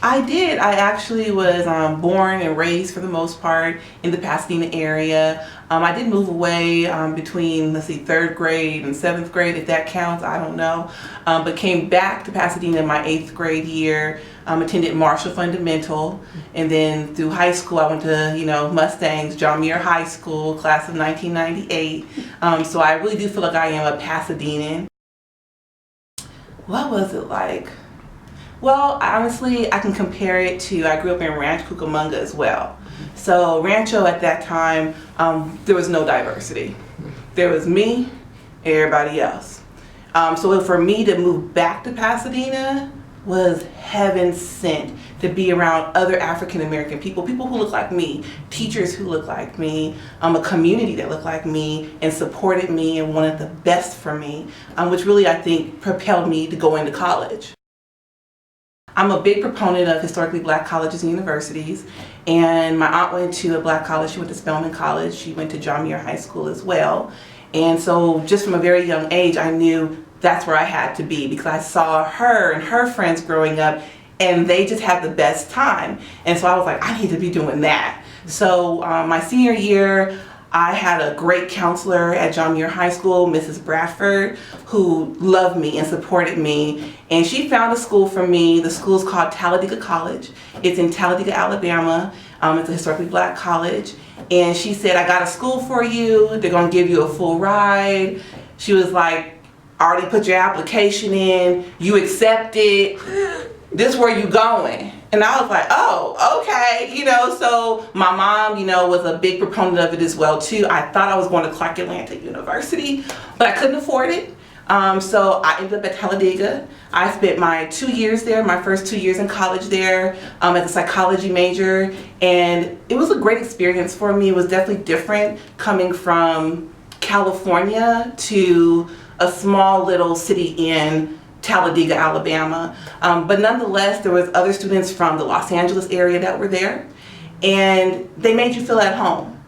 I did. I actually was born and raised for the most part in the Pasadena area. I did move away between, let's see, third grade and seventh grade, if that counts, I don't know. But came back to Pasadena in my eighth grade year, attended Marshall Fundamental, and then through high school I went to, Mustangs, John Muir High School, class of 1998. So I really do feel like I am a Pasadenan. What was it like? Well, honestly, I can compare it to, I grew up in Rancho Cucamonga as well. So Rancho at that time, there was no diversity. There was me, everybody else. So for me to move back to Pasadena was heaven sent, to be around other African American people who look like me, teachers who look like me, a community that looked like me and supported me and wanted the best for me, which really I think propelled me to go into college. I'm a big proponent of historically black colleges and universities, and my aunt went to a black college. She went to Spelman College. She went to John Muir High School as well. And so just from a very young age, I knew that's where I had to be, because I saw her and her friends growing up and they just had the best time. And so I was like, I need to be doing that. So my senior year, I had a great counselor at John Muir High School, Mrs. Bradford, who loved me and supported me. And she found a school for me. The school is called Talladega College. It's in Talladega, Alabama. It's a historically black college. And she said, I got a school for you. They're going to give you a full ride. She was like, I already put your application in. You accepted. This is where you going. And I was like, oh, okay, so my mom, was a big proponent of it as well too. I thought I was going to Clark Atlanta University, but I couldn't afford it. So I ended up at Talladega. I spent my 2 years there, my first 2 years in college there, as a psychology major. And it was a great experience for me. It was definitely different coming from California to a small little city in Talladega, Alabama. But nonetheless, there was other students from the Los Angeles area that were there, and they made you feel at home.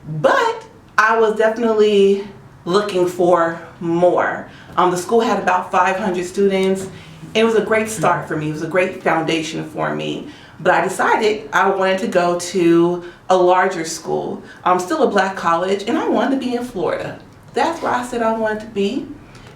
But I was definitely looking for more. The school had about 500 students. It was a great start for me. It was a great foundation for me. But I decided I wanted to go to a larger school, still a black college, and I wanted to be in Florida. That's where I said I wanted to be.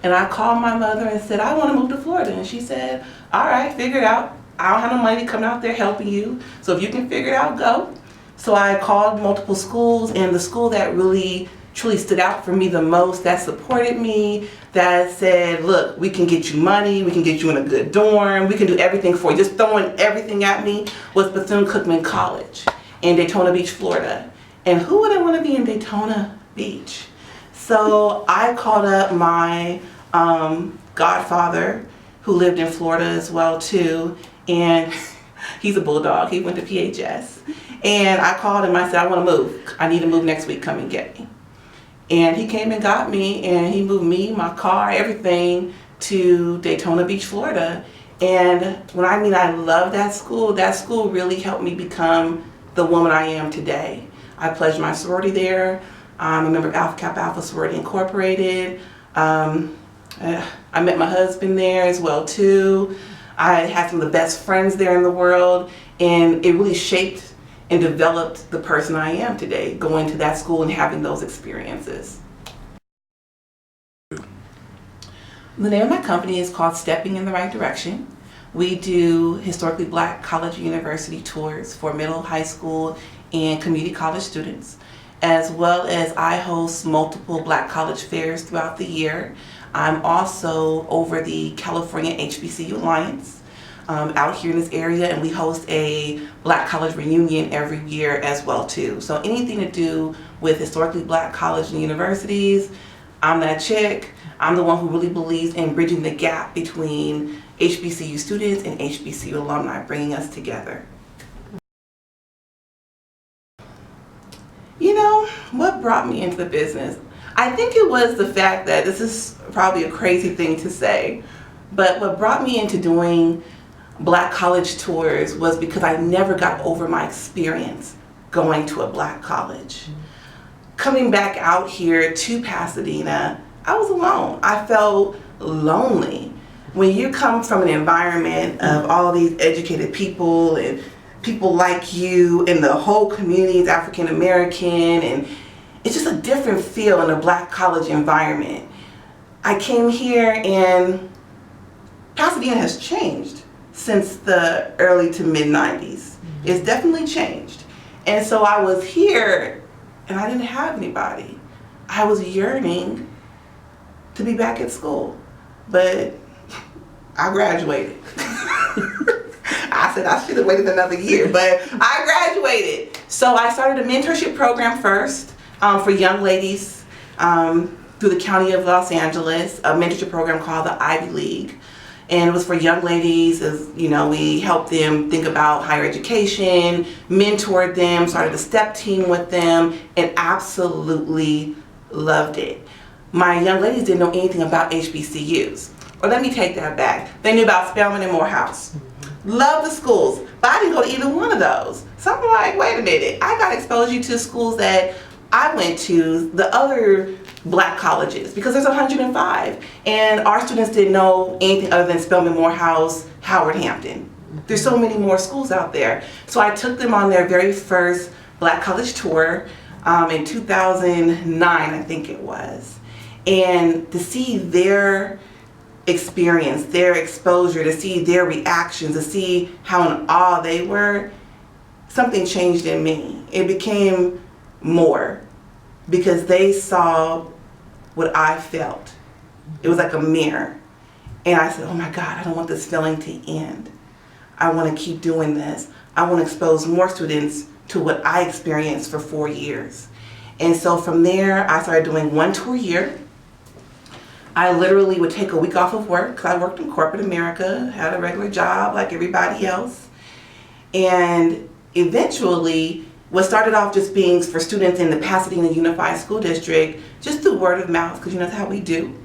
And I called my mother and said, I want to move to Florida. And she said, all right, figure it out. I don't have no money coming out there helping you. So if you can figure it out, go. So I called multiple schools, and the school that really truly stood out for me the most, that supported me, that said, look, we can get you money, we can get you in a good dorm, we can do everything for you, just throwing everything at me, was Bethune-Cookman College in Daytona Beach, Florida. And who wouldn't want to be in Daytona Beach? So I called up my godfather, who lived in Florida as well too, and he's a bulldog. He went to PHS, and I called him. I said, I want to move. I need to move next week. Come and get me. And he came and got me, and he moved me, my car, everything to Daytona Beach, Florida. And when I mean I love that school really helped me become the woman I am today. I pledged my sorority there. I'm a member of Alpha Kappa Alpha Sorority Incorporated. I met my husband there as well too. I had some of the best friends there in the world, and it really shaped and developed the person I am today, going to that school and having those experiences. The name of my company is called Stepping in the Right Direction. We do historically black college and university tours for middle, high school, and community college students, as well as I host multiple black college fairs throughout the year. I'm also over the California HBCU Alliance out here in this area, and we host a black college reunion every year as well too. So anything to do with historically black college and universities, I'm that chick. I'm the one who really believes in bridging the gap between HBCU students and HBCU alumni, bringing us together. What brought me into the business? I think it was the fact that, this is probably a crazy thing to say, but what brought me into doing black college tours was because I never got over my experience going to a black college. Coming back out here to Pasadena, I was alone. I felt lonely. when you come from an environment of all these educated people and people like you, and the whole community is African American, and it's just a different feel in a black college environment. I came here and Pasadena has changed since the early to mid 90s. It's definitely changed. And so I was here and I didn't have anybody. I was yearning to be back at school, but I graduated. I said I should have waited another year, but I graduated. So I started a mentorship program first for young ladies through the County of Los Angeles, a mentorship program called the Ivy League. And it was for young ladies, as you know, we helped them think about higher education, mentored them, started a step team with them, and absolutely loved it. My young ladies didn't know anything about HBCUs. Or let me take that back. They knew about Spelman and Morehouse. Loved the schools, but I didn't go to either one of those. So I'm like, wait a minute, I got exposed you to schools that I went to, the other black colleges, because there's 105, and our students didn't know anything other than Spelman, Morehouse, Howard, Hampton. There's so many more schools out there. So I took them on their very first black college tour in 2009, I think it was. And to see their experience, their exposure, to see their reactions, to see how in awe they were, something changed in me. It became more, because they saw what I felt. It was like a mirror. And I said, oh my God, I don't want this feeling to end. I want to keep doing this. I want to expose more students to what I experienced for 4 years. And so from there, I started doing 1 tour a year. I literally would take a week off of work, because I worked in corporate America, had a regular job like everybody else. And eventually, what started off just being for students in the Pasadena Unified School District, just through word of mouth, because you know that's how we do.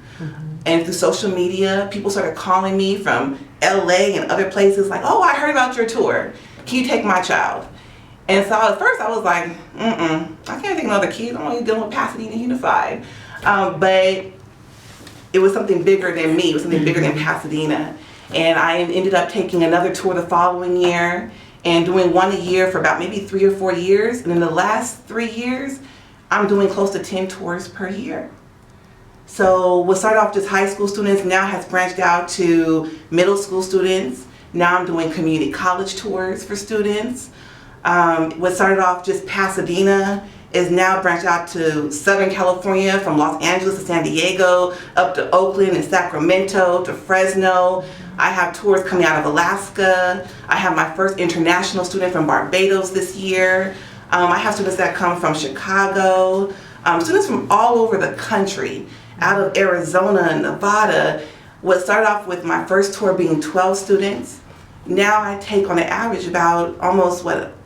And through social media, people started calling me from LA and other places like, oh, I heard about your tour. Can you take my child? And so at first I was like, I can't take another kid. I'm only dealing with Pasadena Unified. But it was something bigger than me. It was something bigger than Pasadena. And I ended up taking another tour the following year and doing 1 a year for about maybe 3 or 4 years. And in the last 3 years, I'm doing close to 10 tours per year. So what started off just high school students now has branched out to middle school students. Now I'm doing community college tours for students. What started off just Pasadena is now branched out to Southern California, from Los Angeles to San Diego, up to Oakland and Sacramento to Fresno. I have tours coming out of Alaska. I have my first international student from Barbados this year. I have students that come from Chicago, students from all over the country, out of Arizona and Nevada. What started off with my first tour being 12 students, now I take on an average about almost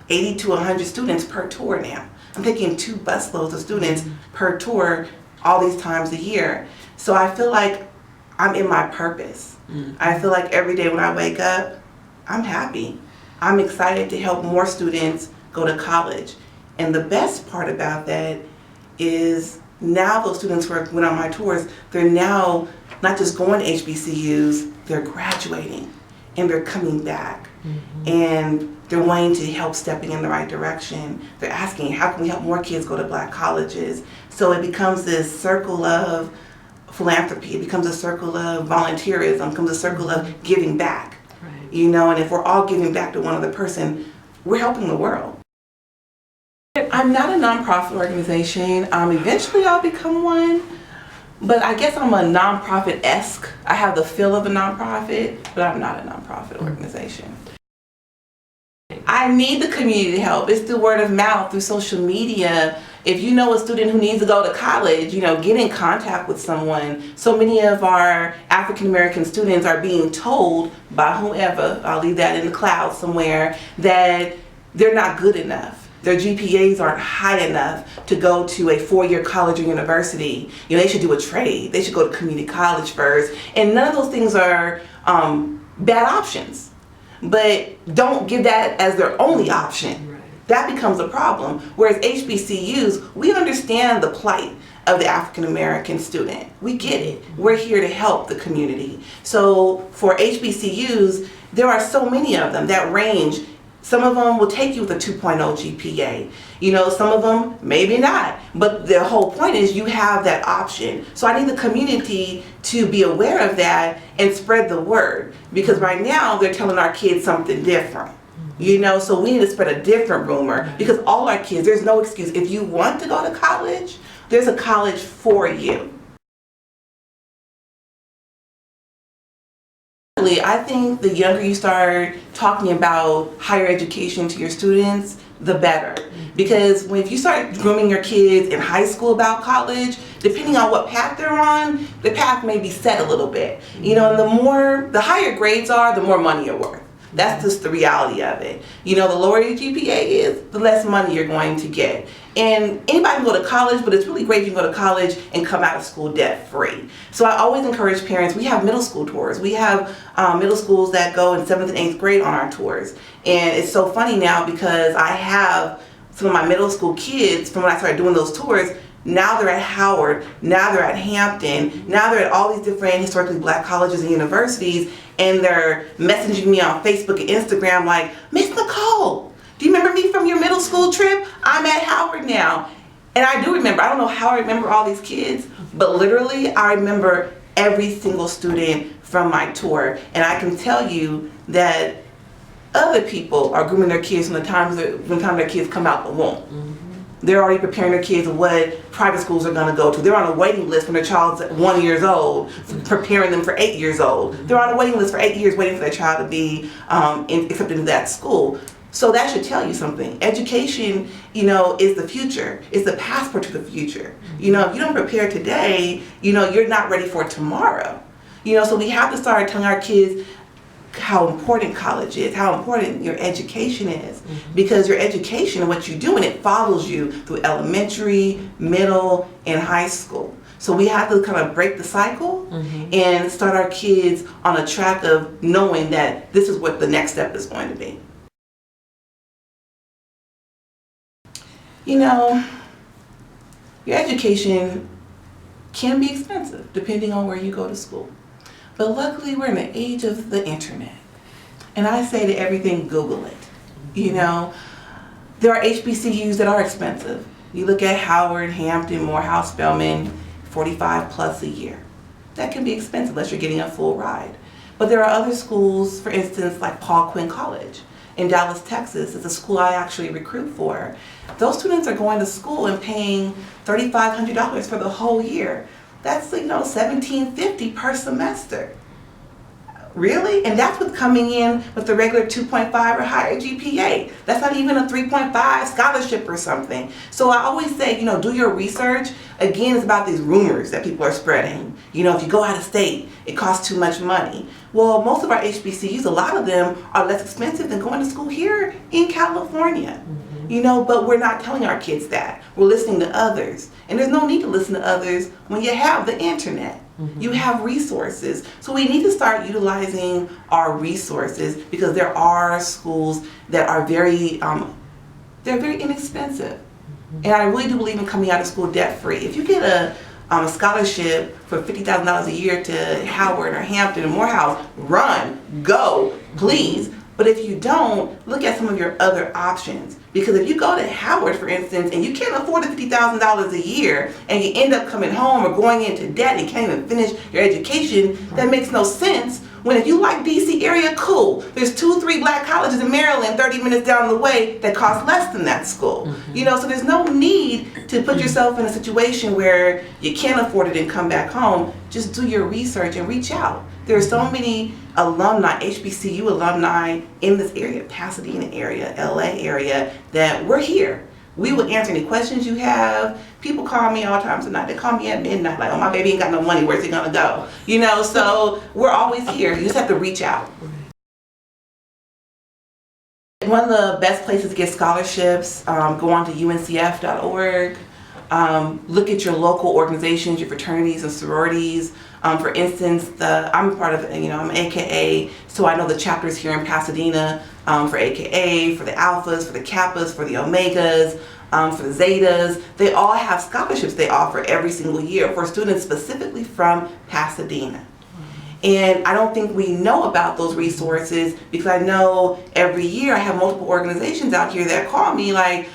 80 to 100 students per tour now. I'm taking 2 busloads of students per tour all these times a year. So I feel like I'm in my purpose. I feel like every day when I wake up, I'm happy. I'm excited to help more students go to college. And the best part about that is now those students who went on my tours, they're now not just going to HBCUs, they're graduating and they're coming back. And they're wanting to help stepping in the right direction. They're asking, how can we help more kids go to black colleges? So it becomes this circle of philanthropy. It becomes a circle of volunteerism. It becomes a circle of giving back. Right. You know, and if we're all giving back to one other person, we're helping the world. I'm not a nonprofit organization. Eventually I'll become one. But I guess I'm a nonprofit-esque. I have the feel of a nonprofit, but I'm not a nonprofit organization. I need the community help. It's through word of mouth, through social media. If you know a student who needs to go to college, you know, get in contact with someone. So many of our African American students are being told by whoever, I'll leave that in the clouds somewhere, that they're not good enough. Their GPAs aren't high enough to go to a 4-year college or university. You know, they should do a trade. They should go to community college first. And none of those things are bad options. But don't give that as their only option. Right. That becomes a problem. Whereas HBCUs, we understand the plight of the African American student. We get it. We're here to help the community. So for HBCUs, there are so many of them that range. Some of them will take you with a 2.0 GPA. Some of them maybe not. But the whole point is you have that option. So I need the community to be aware of that and spread the word. Because right now they're telling our kids something different. So we need to spread a different rumor, because all our kids, there's no excuse. If you want to go to college, there's a college for you. I think the younger you start talking about higher education to your students, the better. Because if you start grooming your kids in high school about college, depending on what path they're on, the path may be set a little bit. And the higher grades are, the more money you're worth. That's just the reality of it. The lower your GPA is, the less money you're going to get. And anybody can go to college, but it's really great if you can go to college and come out of school debt free. So I always encourage parents, we have middle school tours. We have middle schools that go in 7th and 8th grade on our tours. And it's so funny now because I have some of my middle school kids from when I started doing those tours. Now they're at Howard, now they're at Hampton, now they're at all these different historically black colleges and universities, and they're messaging me on Facebook and Instagram like, Miss Nicole, do you remember me from your middle school trip? I'm at Howard now. And I do remember. I don't know how I remember all these kids, but literally I remember every single student from my tour. And I can tell you that other people are grooming their kids from the time their kids come out the womb. They're already preparing their kids what private schools are going to go to. They're on a waiting list when their child's 1 year old, preparing them for 8 years old. They're on a waiting list for 8 years waiting for their child to be accepted into that school. So that should tell you something. Education, is the future. It's the passport to the future. If you don't prepare today, you're not ready for tomorrow. So we have to start telling our kids how important college is, how important your education is. Because your education and what you do, and it follows you through elementary, middle, and high school. So we have to kind of break the cycle and start our kids on a track of knowing that this is what the next step is going to be. Your education can be expensive depending on where you go to school. But luckily we're in the age of the internet. And I say to everything, Google it. There are HBCUs that are expensive. You look at Howard, Hampton, Morehouse, Spelman, 45 plus a year. That can be expensive unless you're getting a full ride. But there are other schools, for instance, like Paul Quinn College in Dallas, Texas. It's a school I actually recruit for. Those students are going to school and paying $3,500 for the whole year. That's $1,750 per semester. Really? And that's with coming in with the regular 2.5 or higher GPA. That's not even a 3.5 scholarship or something. So I always say, do your research. Again, it's about these rumors that people are spreading. If you go out of state, it costs too much money. Well, most of our HBCUs, a lot of them are less expensive than going to school here in California. But we're not telling our kids that. We're listening to others. And there's no need to listen to others when you have the internet. You have resources. So we need to start utilizing our resources, because there are schools that are very inexpensive. And I really do believe in coming out of school debt free. If you get a scholarship for $50,000 a year to Howard or Hampton or Morehouse, run, go, please. But if you don't, look at some of your other options. Because if you go to Howard, for instance, and you can't afford the $50,000 a year, and you end up coming home or going into debt and can't even finish your education, that makes no sense. When if you like DC area, cool. There's 2-3 black colleges in Maryland 30 minutes down the way that cost less than that school. So there's no need to put yourself in a situation where you can't afford it and come back home. Just do your research and reach out. There are so many alumni, HBCU alumni in this area, Pasadena area, LA area, that we're here. We will answer any questions you have. People call me all times of night. They call me at midnight like, oh, my baby ain't got no money, where's he gonna go? So we're always here. You just have to reach out. One of the best places to get scholarships, go on to uncf.org. Look at your local organizations, your fraternities and sororities. For instance, I'm part of, I'm AKA, so I know the chapters here in Pasadena for AKA, for the Alphas, for the Kappas, for the Omegas. for the Zetas. They all have scholarships they offer every single year for students specifically from Pasadena. And I don't think we know about those resources because I know every year I have multiple organizations out here that call me like,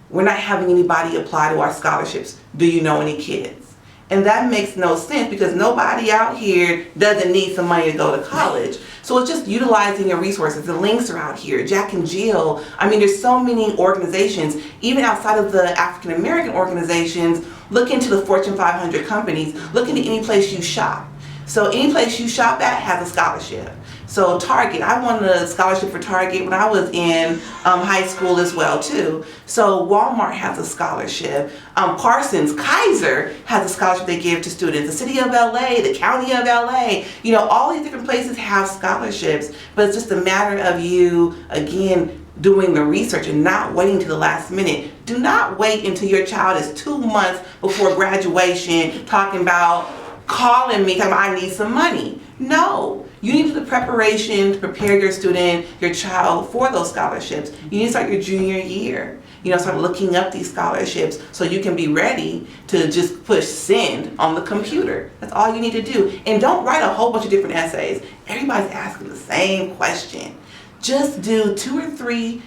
we're not having anybody apply to our scholarships. Do you know any kids? And that makes no sense because nobody out here doesn't need some money to go to college. So it's just utilizing your resources. The links are out here. Jack and Jill. I mean, there's so many organizations, even outside of the African American organizations. Look into the Fortune 500 companies. Look into any place you shop. So any place you shop at has a scholarship. So Target, I won a scholarship for Target when I was in high school as well too. So Walmart has a scholarship. Parsons, Kaiser has a scholarship they give to students. The city of LA, the county of LA, you know, all these different places have scholarships, but it's just a matter of you, again, doing the research and not waiting to the last minute. Do not wait until your child is 2 months before graduation talking about calling me, talking about I need some money. No, you need the preparation to prepare your student, your child for those scholarships. You need to start your junior year. You know, start looking up these scholarships so you can be ready to just push send on the computer. That's all you need to do. And don't write a whole bunch of different essays. Everybody's asking the same question. Just do 2 or 3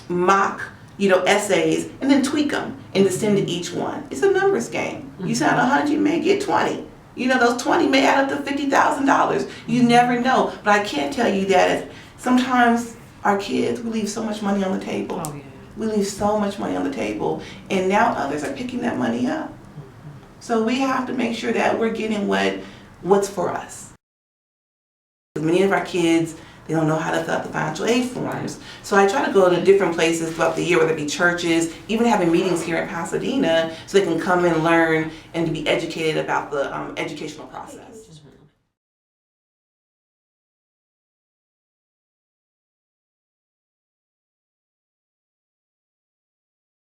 mock, essays, and then tweak them and just send to each one. It's a numbers game. You send 100, you may get 20. Those 20 may add up to $50,000. You never know. But I can tell you that sometimes our kids, we leave so much money on the table. Oh, yeah. We leave so much money on the table, and now others are picking that money up. So we have to make sure that we're getting what's for us. Many of our kids, they don't know how to fill out the financial aid forms. So I try to go to different places throughout the year, whether it be churches, even having meetings here in Pasadena, so they can come and learn and to be educated about the educational process.